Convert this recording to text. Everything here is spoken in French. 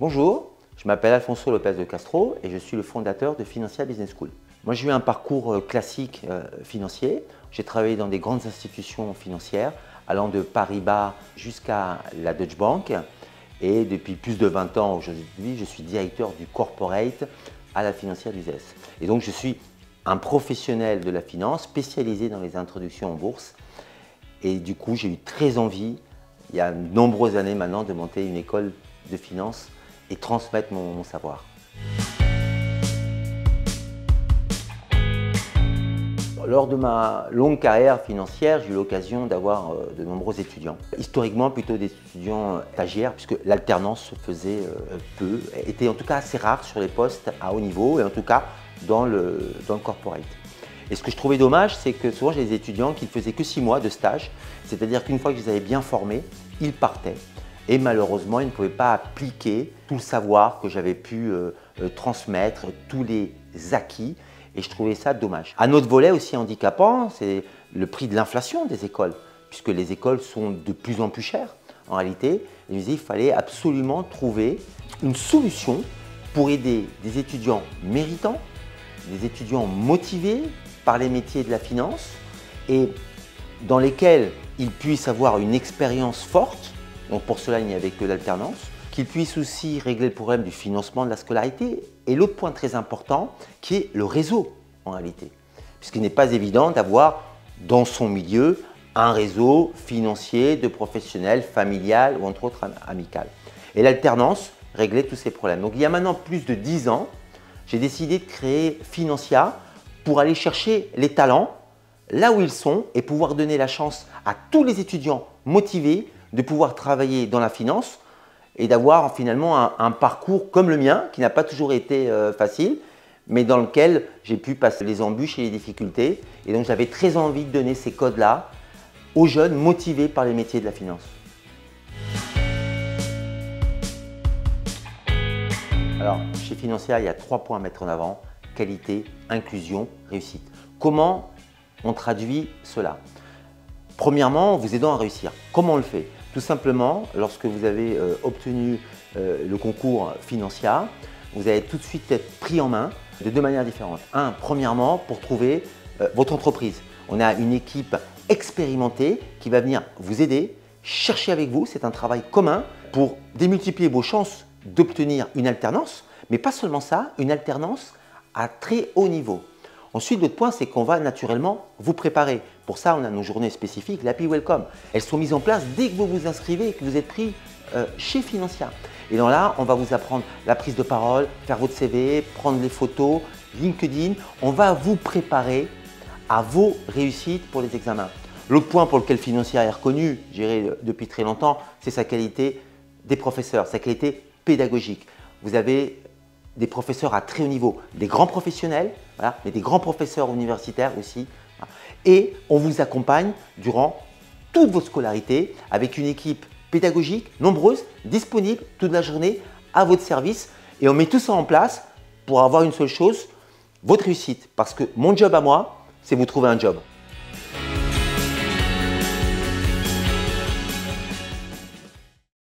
Bonjour, je m'appelle Alfonso Lopez de Castro et je suis le fondateur de Financia Business School. Moi, j'ai eu un parcours classique financier. J'ai travaillé dans des grandes institutions financières, allant de Paribas jusqu'à la Deutsche Bank. Et depuis plus de 20 ans aujourd'hui, je suis directeur du corporate à la Financia Business. Et donc, je suis un professionnel de la finance spécialisé dans les introductions en bourse. Et du coup, j'ai eu très envie, il y a de nombreuses années maintenant, de monter une école de finance et transmettre mon savoir. Lors de ma longue carrière financière, j'ai eu l'occasion d'avoir de nombreux étudiants. Historiquement, plutôt des étudiants stagiaires, puisque l'alternance se faisait peu, était en tout cas assez rare sur les postes à haut niveau et en tout cas dans le corporate. Et ce que je trouvais dommage, c'est que souvent j'ai des étudiants qui ne faisaient que 6 mois de stage, c'est-à-dire qu'une fois que je les avais bien formés, ils partaient. Et malheureusement, ils ne pouvaient pas appliquer tout le savoir que j'avais pu transmettre, tous les acquis. Et je trouvais ça dommage. Un autre volet aussi handicapant, c'est le prix de l'inflation des écoles, puisque les écoles sont de plus en plus chères en réalité. Et je me disais, il fallait absolument trouver une solution pour aider des étudiants méritants, des étudiants motivés par les métiers de la finance et dans lesquels ils puissent avoir une expérience forte. Donc pour cela, il n'y avait que l'alternance. Qu'ils puissent aussi régler le problème du financement de la scolarité. Et l'autre point très important, qui est le réseau en réalité. Puisqu'il n'est pas évident d'avoir dans son milieu un réseau financier, de professionnels, familial ou entre autres amical. Et l'alternance réglait tous ces problèmes. Donc il y a maintenant plus de 10 ans, j'ai décidé de créer Financia pour aller chercher les talents là où ils sont et pouvoir donner la chance à tous les étudiants motivés de pouvoir travailler dans la finance et d'avoir finalement un parcours comme le mien, qui n'a pas toujours été facile, mais dans lequel j'ai pu passer les embûches et les difficultés. Et donc j'avais très envie de donner ces codes-là aux jeunes motivés par les métiers de la finance. Alors, chez Financia, il y a 3 points à mettre en avant: qualité, inclusion, réussite. Comment on traduit cela? Premièrement, en vous aidant à réussir. Comment on le fait? Tout simplement, lorsque vous avez obtenu le concours Financia, vous allez tout de suite être pris en main de 2 manières différentes. Premièrement, pour trouver votre entreprise. On a une équipe expérimentée qui va venir vous aider, chercher avec vous. C'est un travail commun pour démultiplier vos chances d'obtenir une alternance, mais pas seulement ça, une alternance à très haut niveau. Ensuite, l'autre point, c'est qu'on va naturellement vous préparer. Pour ça, on a nos journées spécifiques, l'Happy Welcome. Elles sont mises en place dès que vous vous inscrivez et que vous êtes pris chez Financia. Et donc là, on va vous apprendre la prise de parole, faire votre CV, prendre les photos, LinkedIn. On va vous préparer à vos réussites pour les examens. L'autre point pour lequel Financia est reconnu, je dirais depuis très longtemps, c'est sa qualité des professeurs, sa qualité pédagogique. Vous avez des professeurs à très haut niveau, des grands professionnels, voilà, mais des grands professeurs universitaires aussi. Voilà. Et on vous accompagne durant toute votre scolarité avec une équipe pédagogique, nombreuse, disponible toute la journée à votre service. Et on met tout ça en place pour avoir une seule chose, votre réussite. Parce que mon job à moi, c'est vous trouver un job.